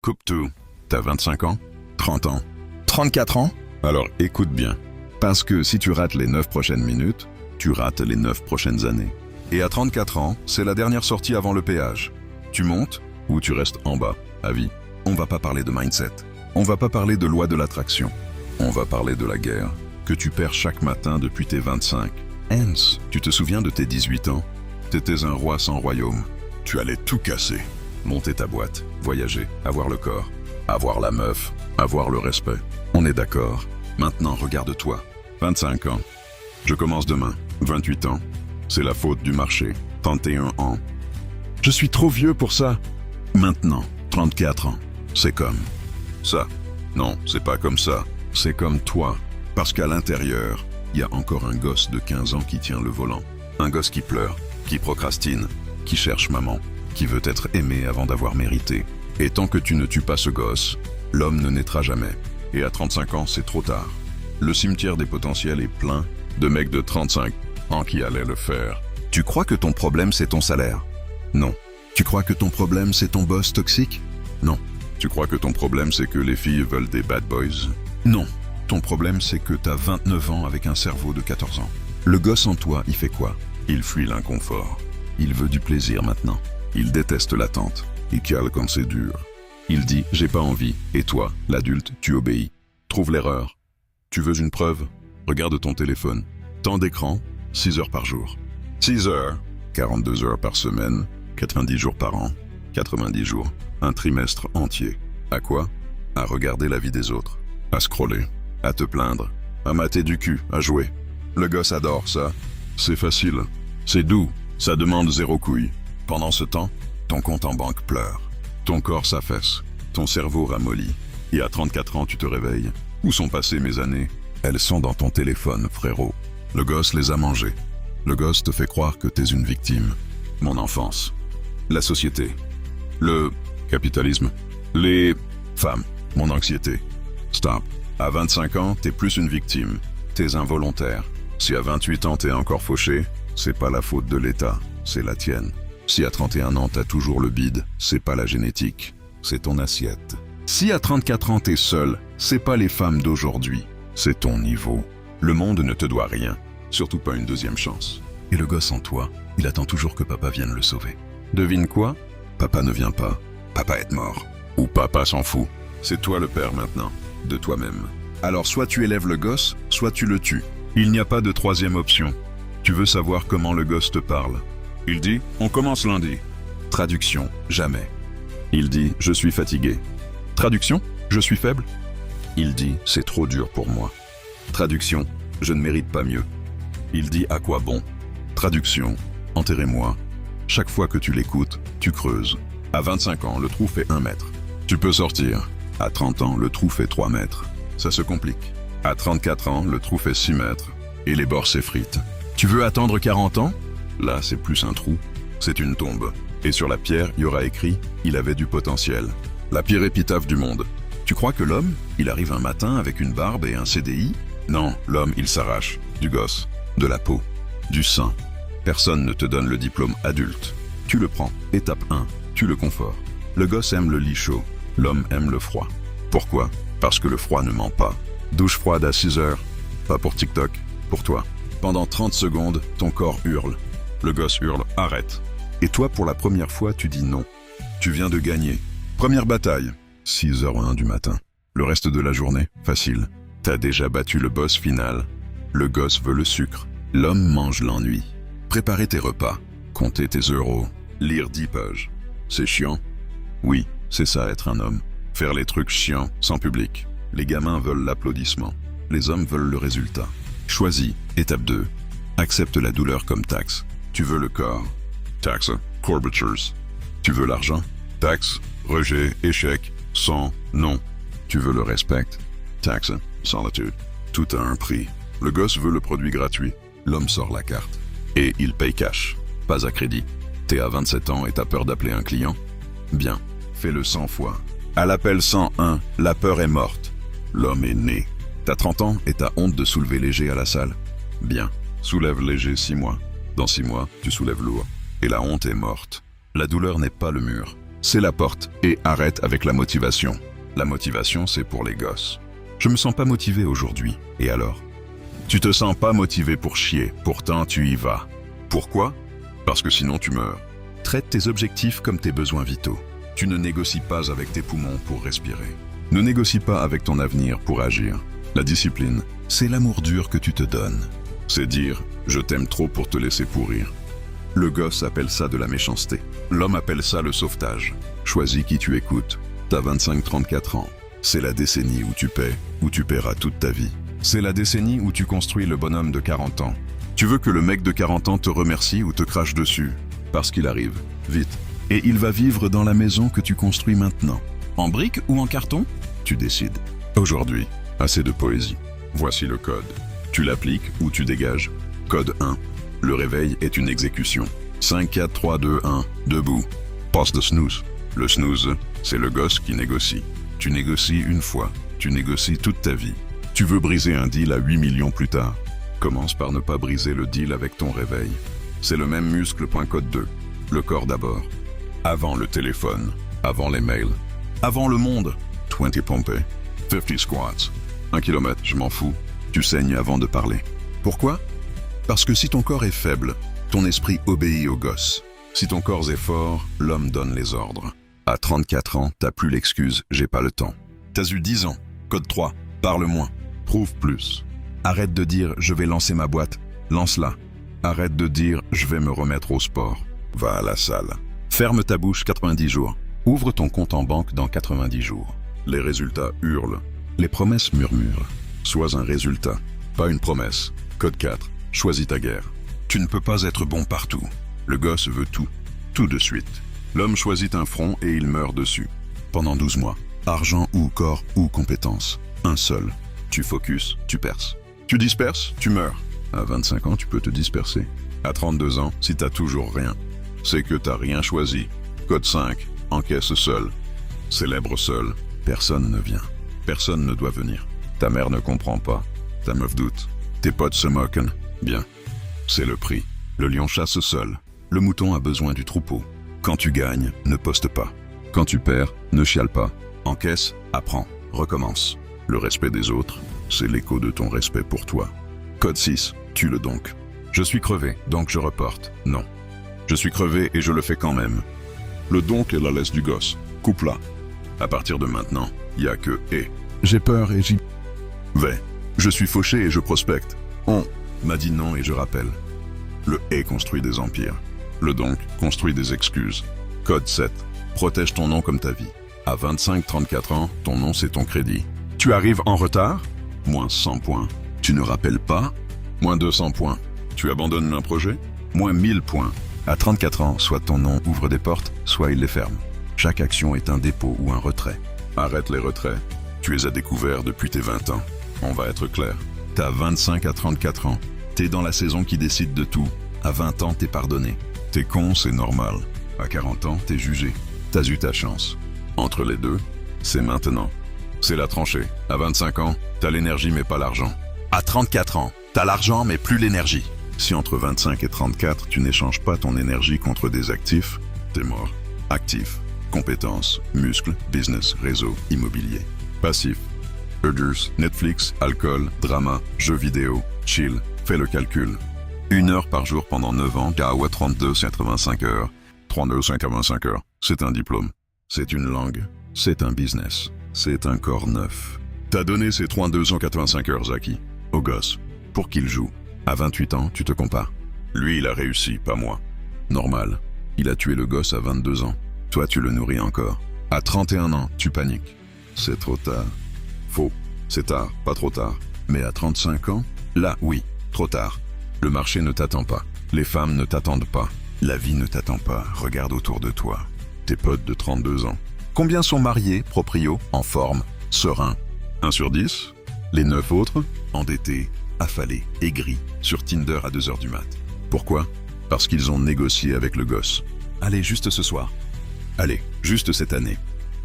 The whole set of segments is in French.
Coupe tout. T'as 25 ans? 30 ans? 34 ans? Alors écoute bien. Parce que si tu rates les 9 prochaines minutes, tu rates les 9 prochaines années. Et à 34 ans, c'est la dernière sortie avant le péage. Tu montes ou tu restes en bas, à vie. On va pas parler de mindset. On va pas parler de loi de l'attraction. On va parler de la guerre que tu perds chaque matin depuis tes 25. Hans, tu te souviens de tes 18 ans? T'étais un roi sans royaume. Tu allais tout casser. Monter ta boîte, voyager, avoir le corps, avoir la meuf, avoir le respect. On est d'accord. Maintenant, regarde-toi. 25 ans. Je commence demain. 28 ans. C'est la faute du marché. 31 ans. Je suis trop vieux pour ça. Maintenant, 34 ans. C'est comme ça. Non, c'est pas comme ça. C'est comme toi. Parce qu'à l'intérieur, il y a encore un gosse de 15 ans qui tient le volant. Un gosse qui pleure, qui procrastine, qui cherche maman, qui veut être aimé avant d'avoir mérité. Et tant que tu ne tues pas ce gosse, l'homme ne naîtra jamais. Et à 35 ans, c'est trop tard. Le cimetière des potentiels est plein de mecs de 35 ans qui allaient le faire. Tu crois que ton problème, c'est ton salaire? Non. Tu crois que ton problème, c'est ton boss toxique? Non. Tu crois que ton problème, c'est que les filles veulent des bad boys? Non. Ton problème, c'est que t'as 29 ans avec un cerveau de 14 ans. Le gosse en toi, il fait quoi? Il fuit l'inconfort. Il veut du plaisir maintenant. Il déteste l'attente. Il cale quand c'est dur. Il dit « j'ai pas envie » et toi, l'adulte, tu obéis. Trouve l'erreur. Tu veux une preuve? Regarde ton téléphone. Temps d'écran, 6 heures par jour. 6 heures, 42 heures par semaine, 90 jours par an, 90 jours, un trimestre entier. À quoi? À regarder la vie des autres. À scroller. À te plaindre. À mater du cul. À jouer. Le gosse adore ça. C'est facile. C'est doux. Ça demande 0 couille. Pendant ce temps, ton compte en banque pleure. Ton corps s'affaisse. Ton cerveau ramollit. Et à 34 ans, tu te réveilles. Où sont passées mes années? Elles sont dans ton téléphone, frérot. Le gosse les a mangées. Le gosse te fait croire que t'es une victime. Mon enfance. La société. Le capitalisme. Les femmes. Mon anxiété. Stop. À 25 ans, t'es plus une victime. T'es involontaire. Si à 28 ans, t'es encore fauché, c'est pas la faute de l'État, c'est la tienne. Si à 31 ans, t'as toujours le bide, c'est pas la génétique, c'est ton assiette. Si à 34 ans, t'es seul, c'est pas les femmes d'aujourd'hui, c'est ton niveau. Le monde ne te doit rien, surtout pas une deuxième chance. Et le gosse en toi, il attend toujours que papa vienne le sauver. Devine quoi? Papa ne vient pas, papa est mort. Ou papa s'en fout. C'est toi le père maintenant, de toi-même. Alors soit tu élèves le gosse, soit tu le tues. Il n'y a pas de troisième option. Tu veux savoir comment le gosse te parle? Il dit « On commence lundi ». Traduction, jamais. Il dit « Je suis fatigué ». Traduction, « Je suis faible ». Il dit « C'est trop dur pour moi ». Traduction, « Je ne mérite pas mieux ». Il dit « À quoi bon ?» Traduction, « Enterrez-moi ». Chaque fois que tu l'écoutes, tu creuses. À 25 ans, le trou fait 1 mètre. Tu peux sortir. À 30 ans, le trou fait 3 mètres. Ça se complique. À 34 ans, le trou fait 6 mètres. Et les bords s'effritent. Tu veux attendre 40 ans? Là, c'est plus un trou, c'est une tombe. Et sur la pierre, il y aura écrit « Il avait du potentiel ». La pire épitaphe du monde. Tu crois que l'homme, il arrive un matin avec une barbe et un CDI? Non, l'homme, il s'arrache. Du gosse, de la peau, du sang. Personne ne te donne le diplôme adulte. Tu le prends. Étape 1, tu le confort. Le gosse aime le lit chaud. L'homme aime le froid. Pourquoi? Parce que le froid ne ment pas. Douche froide à 6 heures. Pas pour TikTok, pour toi. Pendant 30 secondes, ton corps hurle. Le gosse hurle « Arrête ». Et toi, pour la première fois, tu dis non. Tu viens de gagner. Première bataille. 6h01 du matin. Le reste de la journée, facile. T'as déjà battu le boss final. Le gosse veut le sucre. L'homme mange l'ennui. Préparer tes repas. Compter tes euros. Lire 10 pages. C'est chiant? Oui, c'est ça être un homme. Faire les trucs chiants, sans public. Les gamins veulent l'applaudissement. Les hommes veulent le résultat. Choisis. Étape 2. Accepte la douleur comme taxe. Tu veux le corps. Taxe. Courbatures. Tu veux l'argent. Taxe. Rejet. Échec. Sang. Non. Tu veux le respect. Taxe. Solitude. Tout a un prix. Le gosse veut le produit gratuit. L'homme sort la carte. Et il paye cash. Pas à crédit. T'es à 27 ans et t'as peur d'appeler un client? Bien. Fais-le 100 fois. À l'appel 101, la peur est morte. L'homme est né. T'as 30 ans et t'as honte de soulever léger à la salle? Bien. Soulève léger 6 mois. Dans 6 mois, tu soulèves lourd. Et la honte est morte. La douleur n'est pas le mur. c'est la porte et arrête avec la motivation. La motivation, c'est pour les gosses. Je me sens pas motivé aujourd'hui. Et alors? Tu te sens pas motivé pour chier, pourtant tu y vas. Pourquoi? Parce que sinon tu meurs. Traite tes objectifs comme tes besoins vitaux. Tu ne négocies pas avec tes poumons pour respirer. Ne négocie pas avec ton avenir pour agir. La discipline, c'est l'amour dur que tu te donnes. C'est dire « je t'aime trop pour te laisser pourrir ». Le gosse appelle ça de la méchanceté. L'homme appelle ça le sauvetage. Choisis qui tu écoutes. T'as 25-34 ans. C'est la décennie où tu paies, où tu paieras toute ta vie. C'est la décennie où tu construis le bonhomme de 40 ans. Tu veux que le mec de 40 ans te remercie ou te crache dessus? Parce qu'il arrive, vite. Et il va vivre dans la maison que tu construis maintenant. En briques ou en carton? Tu décides. Aujourd'hui, assez de poésie. Voici le code. Tu l'appliques ou tu dégages. Code 1. Le réveil est une exécution. 5, 4, 3, 2, 1. Debout. Passe de snooze. Le snooze, c'est le gosse qui négocie. Tu négocies une fois. Tu négocies toute ta vie. Tu veux briser un deal à 8 millions plus tard. Commence par ne pas briser le deal avec ton réveil. C'est le même muscle. Code 2. Le corps d'abord. Avant le téléphone. Avant les mails. Avant le monde. 20 pompées. 50 squats. 1 kilomètre, je m'en fous. Tu saignes avant de parler. Pourquoi? Parce que si ton corps est faible, ton esprit obéit au gosse. Si ton corps est fort, l'homme donne les ordres. À 34 ans, t'as plus l'excuse « j'ai pas le temps ». T'as eu 10 ans. Code 3. Parle moins. Prouve plus. Arrête de dire « je vais lancer ma boîte ». Lance-la. Arrête de dire « je vais me remettre au sport ». Va à la salle. Ferme ta bouche 90 jours. Ouvre ton compte en banque dans 90 jours. Les résultats hurlent. Les promesses murmurent. Sois un résultat, pas une promesse. Code 4. Choisis ta guerre. Tu ne peux pas être bon partout. Le gosse veut tout. Tout de suite. L'homme choisit un front et il meurt dessus. Pendant 12 mois. Argent ou corps ou compétence. Un seul. Tu focuses, tu perces. Tu disperses, tu meurs. À 25 ans, tu peux te disperser. À 32 ans, si t'as toujours rien, c'est que t'as rien choisi. Code 5. Encaisse seul. Célèbre seul. Personne ne vient. Personne ne doit venir. Ta mère ne comprend pas. Ta meuf doute. Tes potes se moquent. Bien. C'est le prix. Le lion chasse seul. Le mouton a besoin du troupeau. Quand tu gagnes, ne poste pas. Quand tu perds, ne chiale pas. Encaisse, apprends, recommence. Le respect des autres, c'est l'écho de ton respect pour toi. Code 6. Tue-le donc. Je suis crevé, donc je reporte. Non. Je suis crevé et je le fais quand même. Le donc est la laisse du gosse. Coupe-la. À partir de maintenant, il n'y a que « et ». J'ai peur et j'y vais. Je suis fauché et je prospecte. On m'a dit non et je rappelle. Le « et » construit des empires. Le « donc » construit des excuses. Code 7. Protège ton nom comme ta vie. À 25-34 ans, ton nom c'est ton crédit. Tu arrives en retard? Moins 100 points. Tu ne rappelles pas? Moins 200 points. Tu abandonnes un projet? Moins 1000 points. À 34 ans, soit ton nom ouvre des portes, soit il les ferme. Chaque action est un dépôt ou un retrait. Arrête les retraits. Tu es à découvert depuis tes 20 ans. On va être clair. T'as 25 à 34 ans. T'es dans la saison qui décide de tout. À 20 ans, t'es pardonné. T'es con, c'est normal. À 40 ans, t'es jugé. T'as eu ta chance. Entre les deux, c'est maintenant. C'est la tranchée. À 25 ans, t'as l'énergie mais pas l'argent. À 34 ans, t'as l'argent mais plus l'énergie. Si entre 25 et 34, tu n'échanges pas ton énergie contre des actifs, t'es mort. Actif, compétences, muscles, business, réseau, immobilier. Passif, burgers, Netflix, alcool, drama, jeux vidéo, chill, fais le calcul. 1 heure par jour pendant 9 ans, KAWA 32,85 heures. 32,85 heures, c'est un diplôme. C'est une langue. C'est un business. C'est un corps neuf. T'as donné ces 32,85 heures à qui? Au gosse. Pour qu'il joue. À 28 ans, tu te compares. Lui, il a réussi, pas moi. Normal. Il a tué le gosse à 22 ans. Toi, tu le nourris encore. À 31 ans, tu paniques. C'est trop tard. Faux. C'est tard, pas trop tard. Mais à 35 ans, là, oui, trop tard. Le marché ne t'attend pas. Les femmes ne t'attendent pas. La vie ne t'attend pas. Regarde autour de toi. Tes potes de 32 ans. Combien sont mariés, proprio, en forme, sereins? 1 sur 10. Les 9 autres, endettés, affalés, aigris, sur Tinder à 2 heures du mat. Pourquoi? Parce qu'ils ont négocié avec le gosse. Allez, juste ce soir. Allez, juste cette année.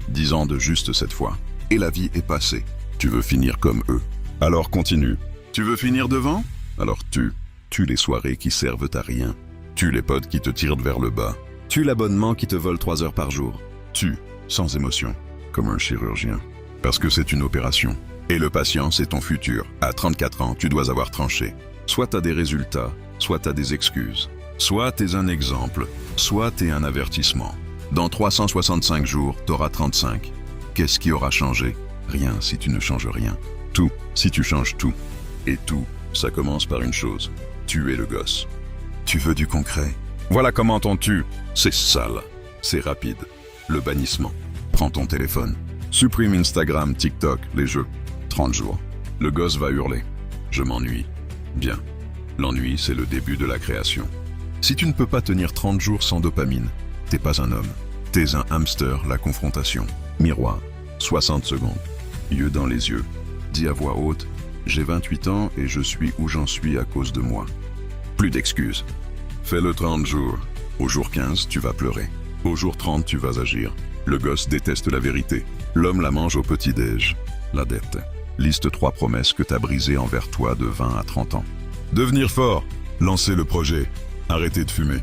10 ans de juste cette fois. Et la vie est passée. Tu veux finir comme eux. Alors continue. Tu veux finir devant? Alors tue les soirées qui servent à rien. Tue les potes qui te tirent vers le bas. Tue l'abonnement qui te vole 3 heures par jour. Tue, sans émotion, comme un chirurgien. Parce que c'est une opération. Et le patient, c'est ton futur. À 34 ans, tu dois avoir tranché. Soit t'as des résultats, soit t'as des excuses. Soit t'es un exemple, soit t'es un avertissement. Dans 365 jours, t'auras 35. Qu'est-ce qui aura changé? Rien si tu ne changes rien. Tout si tu changes tout. Et tout, ça commence par une chose. Tuer le gosse. Tu veux du concret? Voilà comment on tue. C'est sale. C'est rapide. Le bannissement. Prends ton téléphone. Supprime Instagram, TikTok, les jeux. 30 jours. Le gosse va hurler. Je m'ennuie. Bien. L'ennui, c'est le début de la création. Si tu ne peux pas tenir 30 jours sans dopamine, t'es pas un homme. T'es un hamster, la confrontation. Miroir. 60 secondes. Yeux dans les yeux. Dis à voix haute, j'ai 28 ans et je suis où j'en suis à cause de moi. Plus d'excuses. Fais-le 30 jours. Au jour 15, tu vas pleurer. Au jour 30, tu vas agir. Le gosse déteste la vérité. L'homme la mange au petit-déj. La dette. Liste 3 promesses que t'as brisées envers toi de 20 à 30 ans. Devenir fort. Lancer le projet. Arrêter de fumer.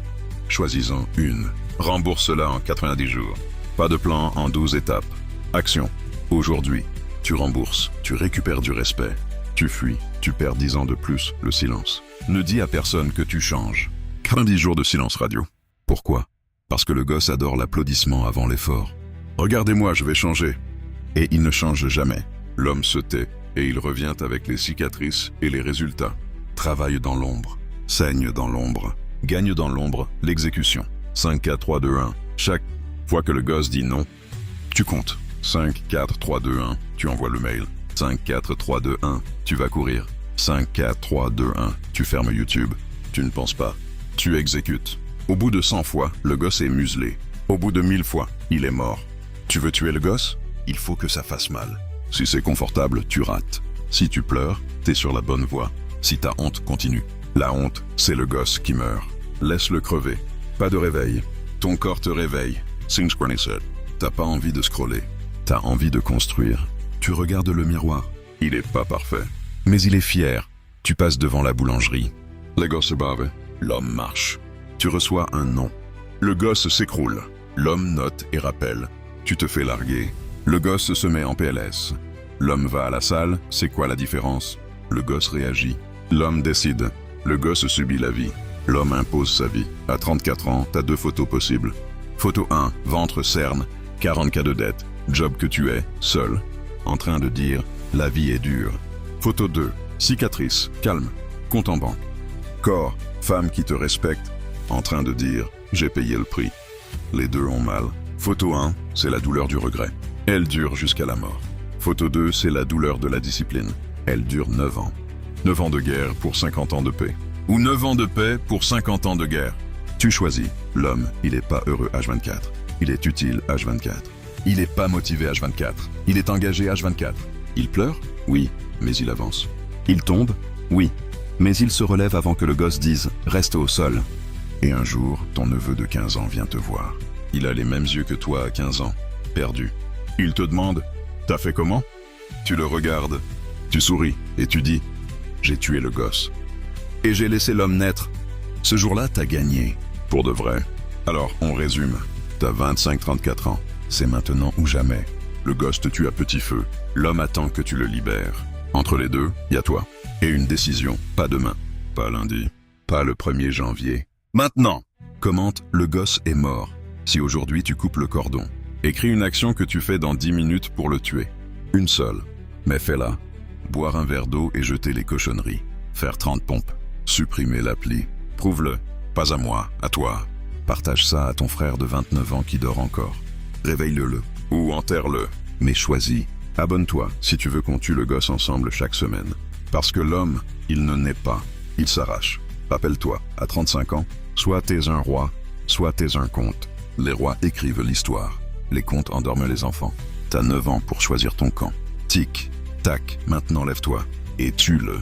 Choisis-en une. Rembourse-la en 90 jours. Pas de plan en 12 étapes. Action. Aujourd'hui, tu rembourses, tu récupères du respect. Tu fuis, tu perds 10 ans de plus, le silence. Ne dis à personne que tu changes. 90 jours de silence radio. Pourquoi? Parce que le gosse adore l'applaudissement avant l'effort. Regardez-moi, je vais changer. Et il ne change jamais. L'homme se tait et il revient avec les cicatrices et les résultats. Travaille dans l'ombre, saigne dans l'ombre, gagne dans l'ombre, l'exécution. 5, 4, 3, 2, 1. Chaque fois que le gosse dit non, tu comptes. 5, 4, 3, 2, 1. Tu envoies le mail. 5, 4, 3, 2, 1. Tu vas courir. 5, 4, 3, 2, 1. Tu fermes YouTube. Tu ne penses pas. Tu exécutes. Au bout de 100 fois, le gosse est muselé. Au bout de 1000 fois, il est mort. Tu veux tuer le gosse? Il faut que ça fasse mal. Si c'est confortable, tu rates. Si tu pleures, t'es sur la bonne voie. Si t'as honte, continue. La honte, c'est le gosse qui meurt. Laisse-le crever. Pas de réveil. Ton corps te réveille. Synchronicity. T'as pas envie de scroller. T'as envie de construire. Tu regardes le miroir. Il est pas parfait. Mais il est fier. Tu passes devant la boulangerie. Le gosse bave. L'homme marche. Tu reçois un non. Le gosse s'écroule. L'homme note et rappelle. Tu te fais larguer. Le gosse se met en PLS. L'homme va à la salle. C'est quoi la différence? Le gosse réagit. L'homme décide. Le gosse subit la vie. L'homme impose sa vie. À 34 ans, t'as 2 photos possibles. Photo 1, ventre cerne, 40 cas de dette, job que tu es, seul, en train de dire « la vie est dure ». Photo 2, cicatrice, calme, compte en banque. Corps, femme qui te respecte, en train de dire « j'ai payé le prix ». Les deux ont mal. Photo 1, c'est la douleur du regret. Elle dure jusqu'à la mort. Photo 2, c'est la douleur de la discipline. Elle dure 9 ans. 9 ans de guerre pour 50 ans de paix. Ou 9 ans de paix pour 50 ans de guerre. Tu choisis. L'homme, il est pas heureux H24. Il est utile H24. Il est pas motivé H24. Il est engagé H24. Il pleure? Oui, mais il avance. Il tombe? Oui, mais il se relève avant que le gosse dise « reste au sol ». Et un jour, ton neveu de 15 ans vient te voir. Il a les mêmes yeux que toi à 15 ans, perdu. Il te demande « t'as fait comment ?» Tu le regardes, tu souris et tu dis « j'ai tué le gosse. Et j'ai laissé l'homme naître. » Ce jour-là, t'as gagné. Pour de vrai. Alors, on résume. T'as 25-34 ans. C'est maintenant ou jamais. Le gosse te tue à petit feu. L'homme attend que tu le libères. Entre les deux, y a toi. Et une décision. Pas demain. Pas lundi. Pas le 1er janvier. Maintenant. Commente, le gosse est mort. Si aujourd'hui tu coupes le cordon. Écris une action que tu fais dans 10 minutes pour le tuer. Une seule. Mais fais-la. Boire un verre d'eau et jeter les cochonneries. Faire 30 pompes. Supprimer l'appli. Prouve-le. Pas à moi, à toi. Partage ça à ton frère de 29 ans qui dort encore. Réveille-le ou enterre-le. Mais choisis. Abonne-toi si tu veux qu'on tue le gosse ensemble chaque semaine. Parce que l'homme, il ne naît pas, il s'arrache. Rappelle-toi, à 35 ans, soit t'es un roi, soit t'es un conte. Les rois écrivent l'histoire. Les contes endorment les enfants. T'as 9 ans pour choisir ton camp. Tic, tac, maintenant lève-toi et tue-le.